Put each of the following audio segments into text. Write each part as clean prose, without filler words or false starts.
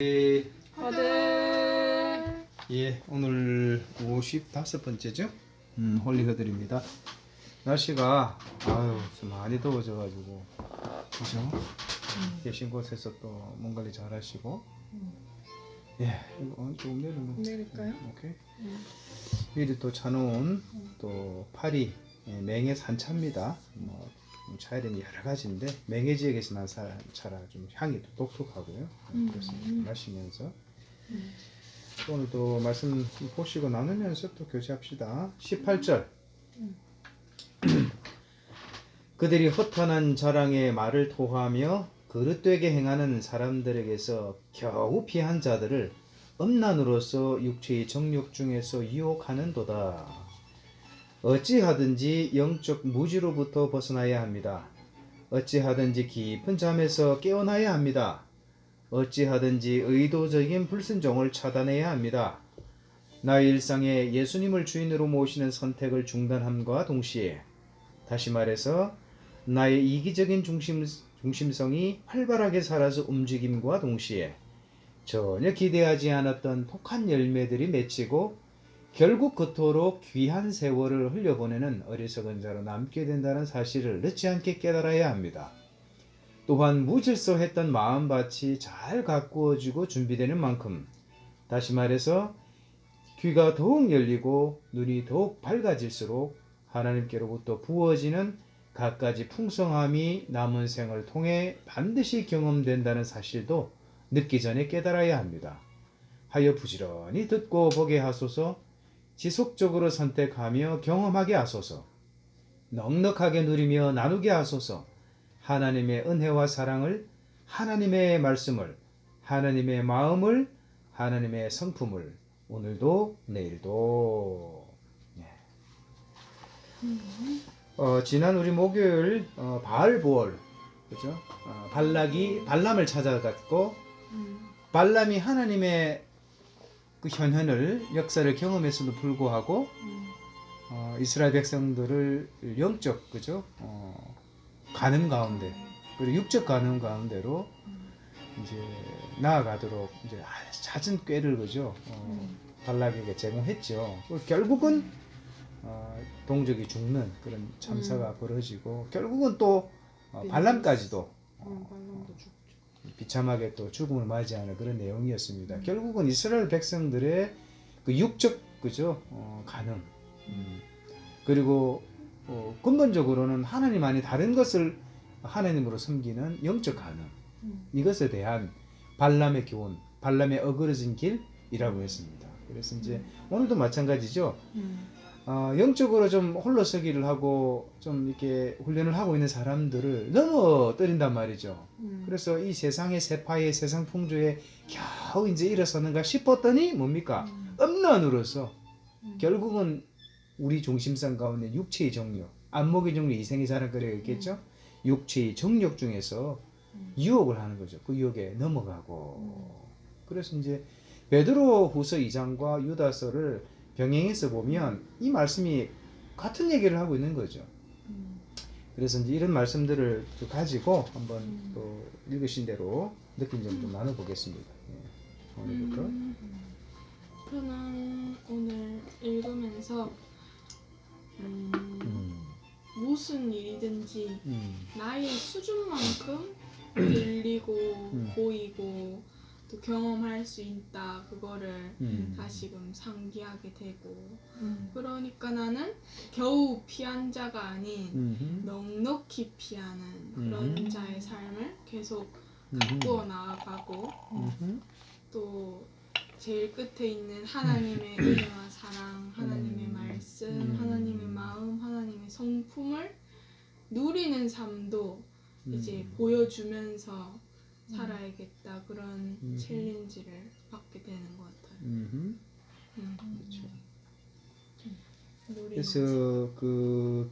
아들. 예, 오늘 55번째죠? 홀리허들입니다. 날씨가 좀 많이 더워져가지고 그죠? 계신 곳에서 또 몸 관리 잘 하시고 예, 이거 조금 내릴까요? 오케이. 미리 또 차놓은 또 파리 맹해 산차입니다. 뭐 차이름이 여러 가지인데 맹해 지역에서 난 차라 좀 향이 또 독특하고요. 그래서 마시면서 오늘도 말씀 보시고 나누면서 또 교제합시다. 18절 그들이 허탄한 자랑의 말을 토하며 그릇되게 행하는 사람들에게서 겨우 피한 자들을 음란으로서 육체의 정욕 중에서 유혹하는도다. 어찌하든지 영적 무지로부터 벗어나야 합니다. 어찌하든지 깊은 잠에서 깨어나야 합니다. 어찌하든지 의도적인 불순종을 차단해야 합니다. 나의 일상에 예수님을 주인으로 모시는 선택을 중단함과 동시에 다시 말해서 나의 이기적인 중심성이 활발하게 살아서 움직임과 동시에 전혀 기대하지 않았던 독한 열매들이 맺히고 결국 그토록 귀한 세월을 흘려보내는 어리석은 자로 남게 된다는 사실을 늦지 않게 깨달아야 합니다. 또한 무질서했던 마음밭이 잘 가꾸어지고 준비되는 만큼 다시 말해서 귀가 더욱 열리고 눈이 더욱 밝아질수록 하나님께로부터 부어지는 갖가지 풍성함이 남은 생을 통해 반드시 경험된다는 사실도 늦기 전에 깨달아야 합니다. 하여 부지런히 듣고 보게 하소서. 지속적으로 선택하며 경험하게 하소서. 넉넉하게 누리며 나누게 하소서. 하나님의 은혜와 사랑을, 하나님의 말씀을, 하나님의 마음을, 하나님의 성품을 오늘도 내일도. 지난 우리 목요일 바알보알 그죠? 발람을 찾아갔고 발람이 하나님의 그 현현을 역사를 경험했음에도 불구하고 이스라엘 백성들을 영적 그죠? 가늠 가운데 그리고 육적 가늠 가운데로 이제 나아가도록 이제 잦은 꾀를 그죠? 발락에게 제공했죠. 결국은 동족이 죽는 그런 참사가 벌어지고 결국은 또 발람까지도 발람도 죽죠. 비참하게 또 죽음을 맞이하는 그런 내용이었습니다. 결국은 이스라엘 백성들의 그 육적 그죠? 가늠 그리고 근본적으로는 하나님 아닌 다른 것을 하나님으로 섬기는 영적 가늠 이것에 대한 발람의 교훈, 발람의 어그러진 길이라고 했습니다. 그래서 이제 오늘도 마찬가지죠. 영적으로 좀 홀로서기를 하고 좀 이렇게 훈련을 하고 있는 사람들을 넘어뜨린단 말이죠. 그래서 이 세상의 세파의 세상 풍조에 겨우 이제 일어서는가 싶었더니 뭡니까? 음란으로서 결국은 우리 중심성 가운데 육체의 정욕, 안목의 정욕, 이생의 자랑거리가 있겠죠? 육체의 정욕 중에서 유혹을 하는 거죠. 그 유혹에 넘어가고. 그래서 이제 베드로 후서 2장과 유다서를 병행해서 보면 이 말씀이 같은 얘기를 하고 있는 거죠. 그래서 이제 이런 말씀들을 가지고 한번 또 읽으신 대로 느낀 점 좀 나눠보겠습니다. 오늘부터. 저는 오늘 읽으면서 무슨 일이든지 나의 수준만큼 들리고 보이고 또 경험할 수 있다 그거를 다시금 상기하게 되고 그러니까 나는 겨우 피한 자가 아닌 넉넉히 피하는 그런 자의 삶을 계속 가꾸어 나아가고 또 제일 끝에 있는 하나님의 은혜와 사랑, 하나님의 말씀, 하나님의 마음, 하나님의 성품을 누리는 삶도 이제 보여주면서 살아야겠다 그런 챌린지를 받게 되는 것 같아요. 그렇죠. 그래서 그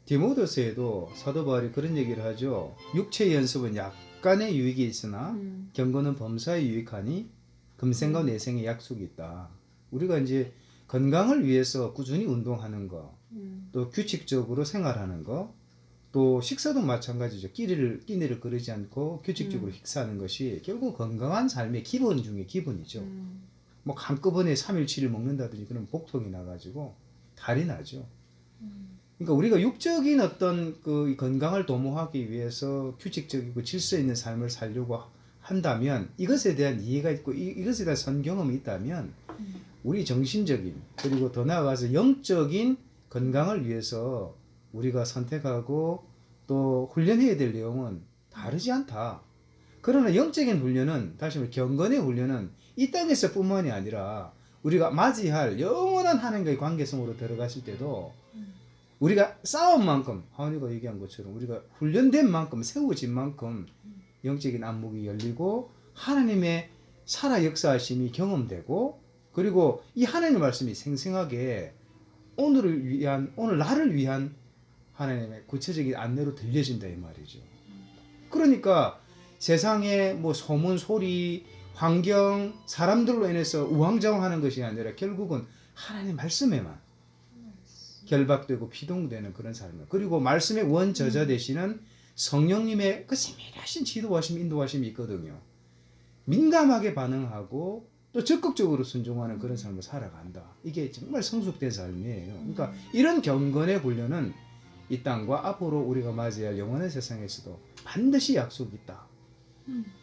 디모데서에도 사도 바울이 그런 얘기를 하죠. 육체의 연습은 약간의 유익이 있으나 경건은 범사에 유익하니 금생과 내생의 약속이 있다. 우리가 이제 건강을 위해서 꾸준히 운동하는 거, 또 규칙적으로 생활하는 거, 또 식사도 마찬가지죠. 끼니를 거르지 않고 규칙적으로 식사하는 것이 결국 건강한 삶의 기본 중에 기본이죠. 뭐 한꺼번에 3일 7일 먹는다든지 그런 복통이 나가지고 탈이 나죠. 그러니까 우리가 육적인 어떤 그 건강을 도모하기 위해서 규칙적이고 질서 있는 삶을 살려고 한다면 이것에 대한 이해가 있고 이것에 대한 선경험이 있다면 우리 정신적인 그리고 더 나아가서 영적인 건강을 위해서 우리가 선택하고 또 훈련해야 될 내용은 다르지 않다. 그러나 영적인 훈련은 다시 말해 경건의 훈련은 이 땅에서 뿐만이 아니라 우리가 맞이할 영원한 하나님과의 관계성으로 들어갔을 때도 우리가 싸운 만큼 하은이가 얘기한 것처럼 우리가 훈련된 만큼 세워진 만큼 영적인 안목이 열리고 하나님의 살아 역사하심이 경험되고 그리고 이 하나님의 말씀이 생생하게 오늘 나를 위한 하나님의 구체적인 안내로 들려진다 이 말이죠. 그러니까 세상의 뭐 소문 소리 환경 사람들로 인해서 우왕좌왕하는 것이 아니라 결국은 하나님의 말씀에만 결박되고 피동되는 그런 삶을 그리고 말씀의 원저자 되시는 성령님의 그 세밀하신 지도하심 인도하심이 있거든요. 민감하게 반응하고 또 적극적으로 순종하는 그런 삶을 살아간다. 이게 정말 성숙된 삶이에요. 그러니까 이런 경건의 훈련은 이 땅과 앞으로 우리가 맞이할 영원한 세상에서도 반드시 약속이 있다.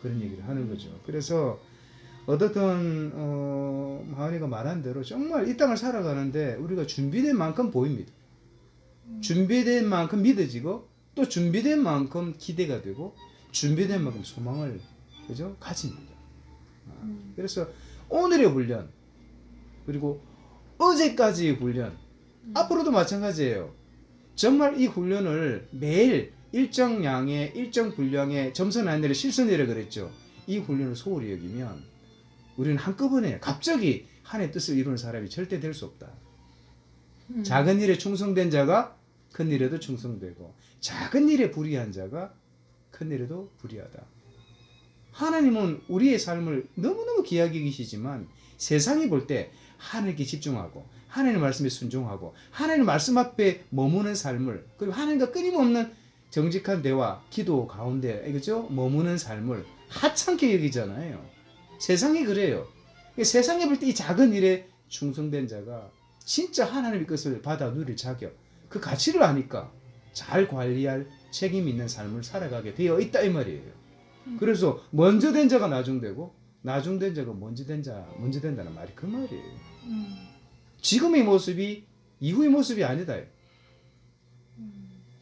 그런 얘기를 하는 거죠. 그래서 어떻든 하은이가 말한 대로 정말 이 땅을 살아가는데 우리가 준비된 만큼 보입니다. 준비된 만큼 믿어지고 또 준비된 만큼 기대가 되고 준비된 만큼 소망을 그죠? 가집니다. 그래서 오늘의 훈련 그리고 어제까지의 훈련 앞으로도 마찬가지예요. 정말 이 훈련을 매일 일정 양의 일정 분량의 점선 안내를 실선이라 그랬죠. 이 훈련을 소홀히 여기면 우리는 한꺼번에 갑자기 하나님의 뜻을 이루는 사람이 절대 될 수 없다. 작은 일에 충성된 자가 큰 일에도 충성되고 작은 일에 불의한 자가 큰 일에도 불의하다. 하나님은 우리의 삶을 너무너무 귀하게 계시지만 세상이 볼 때 하나님께 집중하고 하나님의 말씀에 순종하고 하나님의 말씀 앞에 머무는 삶을 그리고 하나님과 끊임없는 정직한 대화, 기도 가운데 그죠? 머무는 삶을 하찮게 여기잖아요. 세상이 그래요. 세상에 볼 때 이 작은 일에 충성된 자가 진짜 하나님의 것을 받아 누릴 자격, 그 가치를 아니까 잘 관리할 책임 있는 삶을 살아가게 되어 있다 이 말이에요. 그래서 먼저 된 자가 나중되고 나중된 자가 먼저 된다는 말이 그 말이에요. 지금의 모습이 이후의 모습이 아니다.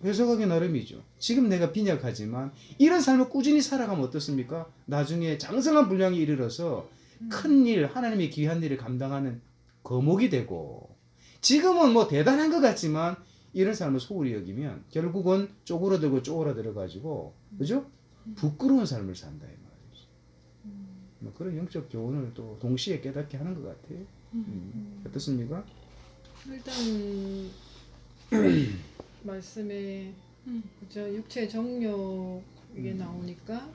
해석하기 나름이죠. 지금 내가 빈약하지만 이런 삶을 꾸준히 살아가면 어떻습니까? 나중에 장성한 분량에 이르러서 큰일, 하나님의 귀한 일을 감당하는 거목이 되고 지금은 뭐 대단한 것 같지만 이런 삶을 소홀히 여기면 결국은 쪼그라들어 가지고 그죠? 부끄러운 삶을 산다 이 말이죠. 뭐 그런 영적 교훈을 또 동시에 깨닫게 하는 것 같아요. 어떻습니까? 일단 말씀에 그죠 육체 정욕 이게 나오니까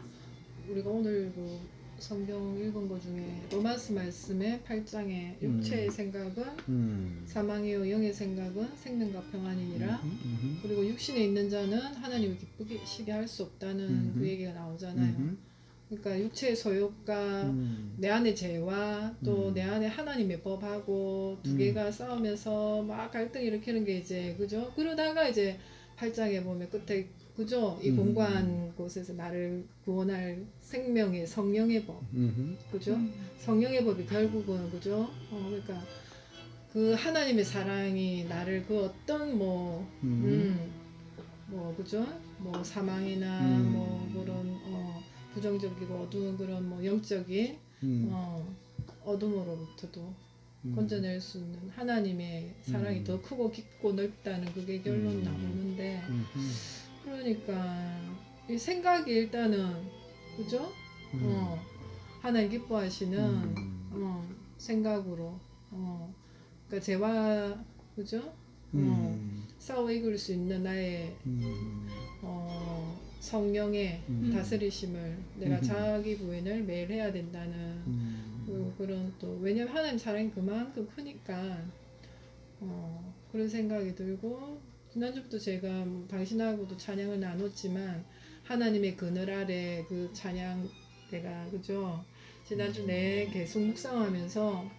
우리가 오늘 그 성경 읽은 것 중에 로마서 말씀의 8장에 육체의 생각은 사망이요 영의 생각은 생명과 평안이니라. 그리고 육신에 있는 자는 하나님을 기쁘시게 할 수 없다는 그 얘기가 나오잖아요. 그러니까 육체의 소욕과 내 안의 죄와 또 내 안에 하나님의 법하고 두 개가 싸우면서 막 갈등 일으키는 게 이제 그죠? 그러다가 이제 8장에 보면 끝에 그죠? 이 공고한 곳에서 나를 구원할 생명의 성령의 법, 그죠? 성령의 법이 결국은 그죠? 그러니까 그 하나님의 사랑이 나를 그 어떤 뭐 그죠? 뭐 사망이나 뭐 그런 부정적이고 어두운 그런 뭐 영적인 어둠으로부터도 건져낼 수 있는 하나님의 사랑이 더 크고 깊고 넓다는 그게 결론 나오는데 그러니까 이 생각이 일단은 그죠? 하나님 기뻐하시는 생각으로 그러니까 죄와 그죠? 싸워 이길 수 있는 나의 성령의 다스리심을 내가 자기 부인을 매일 해야 된다는 그런 또 왜냐면 하나님 사랑이 그만큼 크니까 그런 생각이 들고 지난주부터 제가 당신하고도 찬양을 나눴지만 하나님의 그늘 아래 그 찬양 내가 그죠? 지난주 내 계속 묵상하면서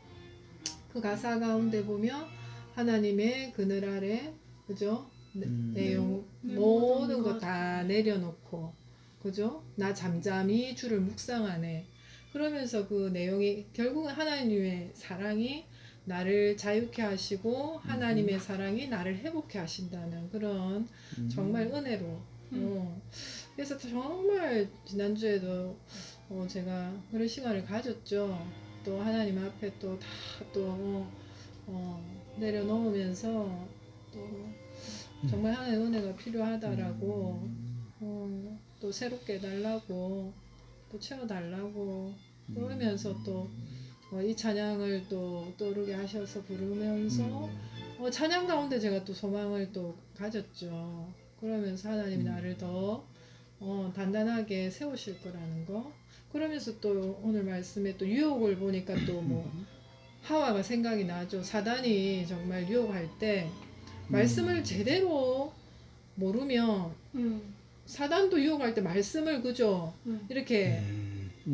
그 가사 가운데 보면 하나님의 그늘 아래 그죠? 내용 내 모든 모든 거 것. 다 내려놓고 그죠? 나 잠잠히 주를 묵상하네. 그러면서 그 내용이 결국은 하나님의 사랑이 나를 자유케 하시고 하나님의 사랑이 나를 회복케 하신다는 그런 정말 은혜로 그래서 정말 지난주에도 제가 그런 시간을 가졌죠. 또 하나님 앞에 또 다 또 내려놓으면서 또 정말 하나님의 은혜가 필요하다라고 또 새롭게 해달라고 또 채워달라고 그러면서 또 이 찬양을 또 떠오르게 하셔서 부르면서 찬양 가운데 제가 또 소망을 또 가졌죠. 그러면서 하나님이 나를 더 단단하게 세우실 거라는 거. 그러면서 또 오늘 말씀에 또 유혹을 보니까 또 뭐 하와가 생각이 나죠. 사단이 정말 유혹할 때 말씀을 제대로 모르면 사단도 유혹할 때 말씀을 그죠 이렇게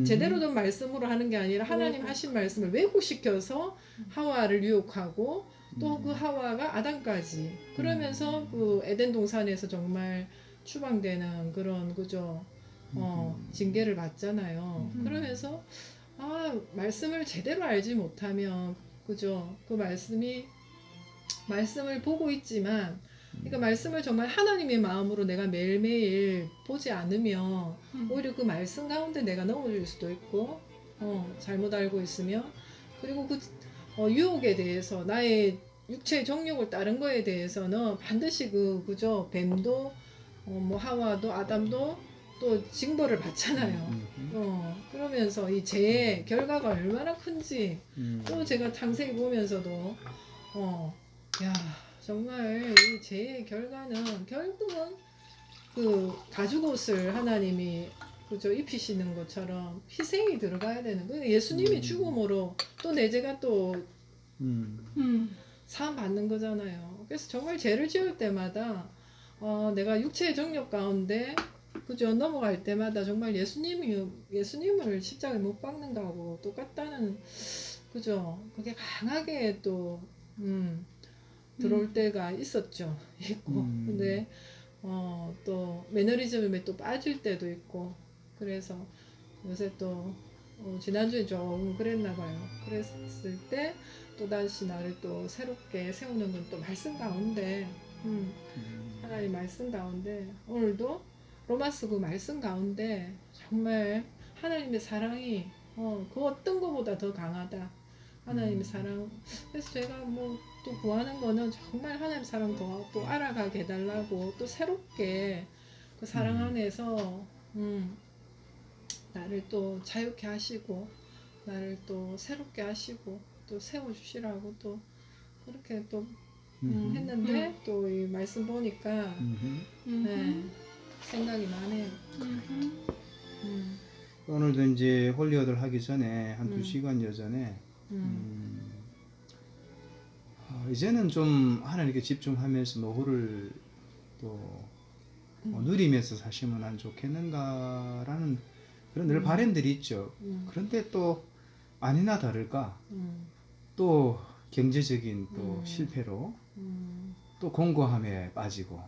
제대로 된 말씀으로 하는 게 아니라 하나님 하신 말씀을 왜곡시켜서 하와를 유혹하고 또 그 하와가 아담까지 그러면서 그 에덴 동산에서 정말 추방되는 그런 그죠 징계를 받잖아요. 그러면서 말씀을 제대로 알지 못하면 그죠 그 말씀을 보고 있지만 그러니까 말씀을 정말 하나님의 마음으로 내가 매일매일 보지 않으면 오히려 그 말씀 가운데 내가 넘어질 수도 있고 잘못 알고 있으면 그리고 그 유혹에 대해서 나의 육체의 정욕을 따른 거에 대해서는 반드시 그죠 뱀도 뭐 하와도 아담도 또 징벌을 받잖아요. 그러면서 이 죄의 결과가 얼마나 큰지 또 제가 창세기 보면서도 야 정말 이 죄의 결과는 결국은 그 가죽옷을 하나님이 그죠 입히시는 것처럼 희생이 들어가야 되는 거예요. 예수님이 죽음으로 또 내 죄가 또 사함 받는 거잖아요. 그래서 정말 죄를 지을 때마다 내가 육체의 정욕 가운데 그죠 넘어갈 때마다 정말 예수님을 십자가에 못 박는 거하고 똑같다는 그죠 그게 강하게 또 들어올 때가 있었죠. 있고 근데 또 매너리즘에 또 빠질 때도 있고 그래서 요새 또 지난주에 좀 그랬나 봐요. 그랬을 때 또다시 나를 또 새롭게 세우는 건 또 말씀 가운데 하나님 말씀 가운데 오늘도 로마서 그 말씀 가운데 정말 하나님의 사랑이 그 어떤 것보다 더 강하다. 하나님의 사랑. 그래서 제가 뭐 또 구하는 거는 정말 하나님 사랑 더 또 알아가게 해달라고 또 새롭게 그 사랑 안에서 나를 또 자유케 하시고 나를 또 새롭게 하시고 또 세워주시라고 또 그렇게 또 했는데 또 이 말씀 보니까 네, 생각이 나네요. 오늘도 이제 홀리어들 하기 전에 한 2시간여 전에 이제는 좀 하나님께 집중하면서 노후를 또 누리면서 사시면 안 좋겠는가라는 그런 늘 바람들이 있죠. 그런데 또 아니나 다를까 또 경제적인 또 실패로 또 공고함에 빠지고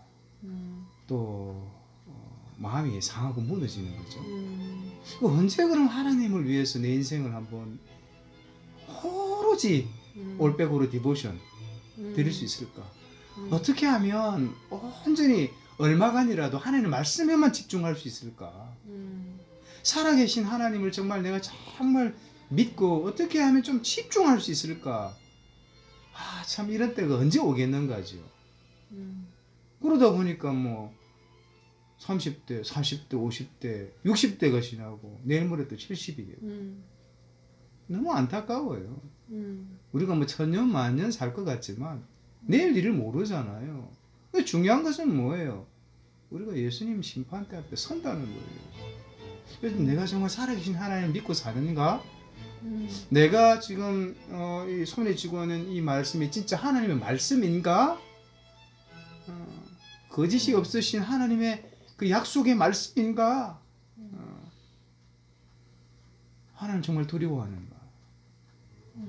또 마음이 상하고 무너지는 거죠. 언제 그럼 하나님을 위해서 내 인생을 한번 오로지 올백으로 디보션 드릴 수 있을까? 어떻게 하면 온전히 얼마간이라도 하나님 말씀에만 집중할 수 있을까? 살아계신 하나님을 정말 내가 정말 믿고 어떻게 하면 좀 집중할 수 있을까? 참 이런 때가 언제 오겠는가죠. 그러다 보니까 뭐 30대, 40대, 50대, 60대가 지나고 내일 모레 또 70이 되고 너무 안타까워요. 우리가 뭐 천년 만년 살 것 같지만 내일 일을 모르잖아요. 중요한 것은 뭐예요? 우리가 예수님 심판대 앞에 선다는 거예요. 그래서 내가 정말 살아계신 하나님을 믿고 사는가? 내가 지금 이 손에 쥐고 있는 이 말씀이 진짜 하나님의 말씀인가? 거짓이 없으신 하나님의 그 약속의 말씀인가? 하나님 정말 두려워하는가?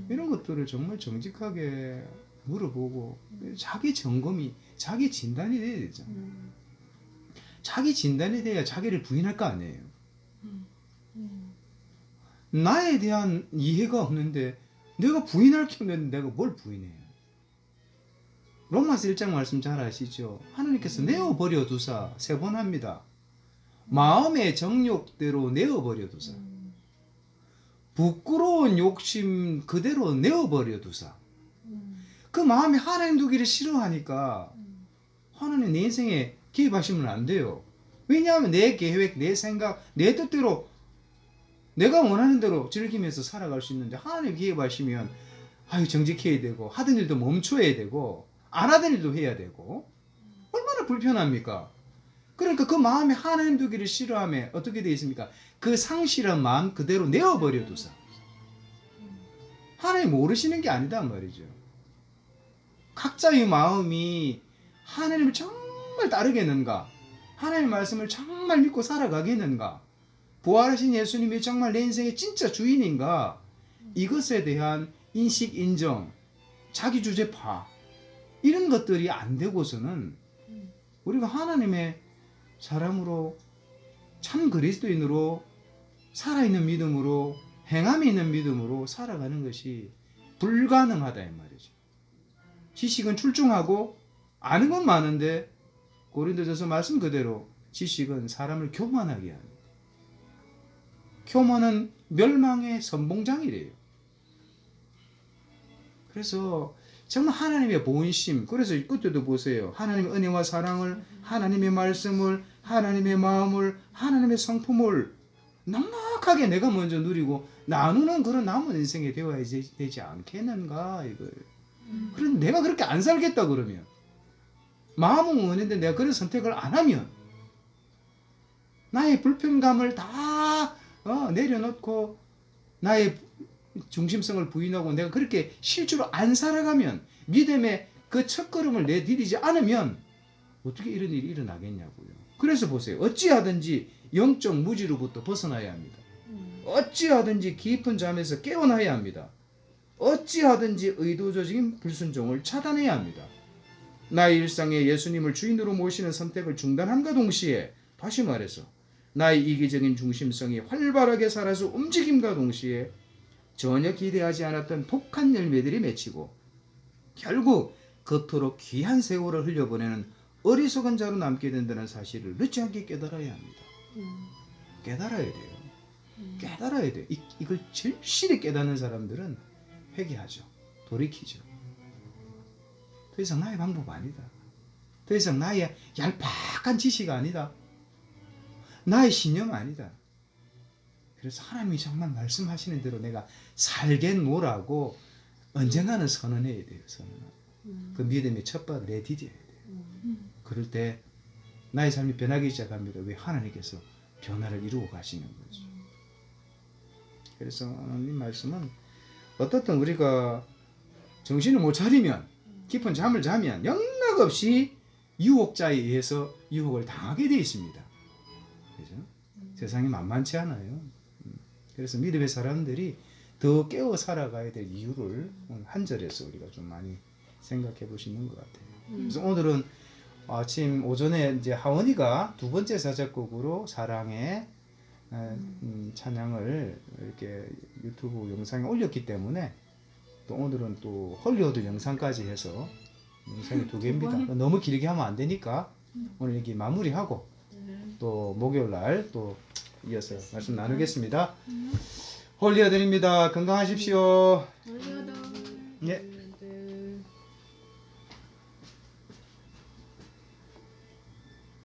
이런 것들을 정말 정직하게 물어보고 자기 점검이, 자기 진단이 돼야 되죠. 자기 진단이 돼야 자기를 부인할 거 아니에요. 나에 대한 이해가 없는데 내가 부인할 게 없는데 내가 뭘 부인해요? 로마서 1장 말씀 잘 아시죠? 하나님께서 내어버려 두사 3번 합니다. 마음의 정욕대로 내어버려 두사, 부끄러운 욕심 그대로 내어버려 두사. 그 마음이 하나님 두기를 싫어하니까 하나님 내 인생에 개입하시면 안 돼요. 왜냐하면 내 계획, 내 생각, 내 뜻대로 내가 원하는 대로 즐기면서 살아갈 수 있는데 하나님 개입하시면 정직해야 되고 하던 일도 멈춰야 되고 안 하던 일도 해야 되고 얼마나 불편합니까? 그러니까 그 마음에 하나님 두기를 싫어하면 어떻게 되어 있습니까? 그 상실한 마음 그대로 내어버려 두사. 하나님 모르시는 게 아니다 말이죠. 각자의 마음이 하나님을 정말 따르겠는가? 하나님의 말씀을 정말 믿고 살아가겠는가? 부활하신 예수님이 정말 내 인생의 진짜 주인인가? 이것에 대한 인식, 인정, 자기주제 파 이런 것들이 안 되고서는 우리가 하나님의 사람으로 참 그리스도인으로 살아있는 믿음으로 행함이 있는 믿음으로 살아가는 것이 불가능하다 이 말이죠. 지식은 출중하고 아는 건 많은데 고린도전서 말씀 그대로 지식은 사람을 교만하게 합니다. 교만은 멸망의 선봉장이래요. 그래서 정말 하나님의 본심, 그래서 그때도 보세요. 하나님의 은혜와 사랑을, 하나님의 말씀을, 하나님의 마음을, 하나님의 성품을 넉넉하게 내가 먼저 누리고 나누는 그런 남은 인생이 되어야 되지 않겠는가 이걸. 그런데 내가 그렇게 안 살겠다 그러면, 마음은 원했는데 내가 그런 선택을 안 하면 나의 불편감을 다 내려놓고 나의 중심성을 부인하고 내가 그렇게 실제로 안 살아가면, 믿음의 그 첫걸음을 내디디지 않으면 어떻게 이런 일이 일어나겠냐고요. 그래서 보세요. 어찌하든지 영적 무지로부터 벗어나야 합니다. 어찌하든지 깊은 잠에서 깨어나야 합니다. 어찌하든지 의도적인 불순종을 차단해야 합니다. 나의 일상에 예수님을 주인으로 모시는 선택을 중단함과 동시에, 다시 말해서 나의 이기적인 중심성이 활발하게 살아서 움직임과 동시에 전혀 기대하지 않았던 독한 열매들이 맺히고 결국 그토록 귀한 세월을 흘려보내는 어리석은 자로 남게 된다는 사실을 늦지 않게 깨달아야 합니다. 깨달아야 돼요. 깨달아야 돼요. 이걸 절실히 깨닫는 사람들은 회개하죠. 돌이키죠. 더 이상 나의 방법 아니다. 더 이상 나의 얄팍한 지식 아니다. 나의 신념 아니다. 그래서 하나님이 정말 말씀하시는 대로 내가 살겠노라고 언젠가는 선언해야 돼요. 그 믿음의 첫 발을 내디뎌야 돼요. 그럴 때 나의 삶이 변하기 시작합니다. 왜? 하나님께서 변화를 이루어 가시는 거죠. 그래서 이 말씀은 어떻든 우리가 정신을 못 차리면, 깊은 잠을 자면 영락없이 유혹자에 의해서 유혹을 당하게 되어 있습니다. 그죠? 세상이 만만치 않아요. 그래서 믿음의 사람들이 더 깨어 살아가야 될 이유를 오늘 한 절에서 우리가 좀 많이 생각해 보시는 것 같아요. 그래서 오늘은 아침 오전에 이제 하원이가 두 번째 사작곡으로 사랑의 찬양을 이렇게 유튜브 영상에 올렸기 때문에 또 오늘은 또 헐리우드 영상까지 해서 영상이 두 개입니다. 너무 길게 하면 안 되니까 오늘 여기 마무리하고 또 목요일 날 또 이어서 말씀 나누겠습니다. 홀리아드입니다. 건강하십시오. 홀리아드. 예.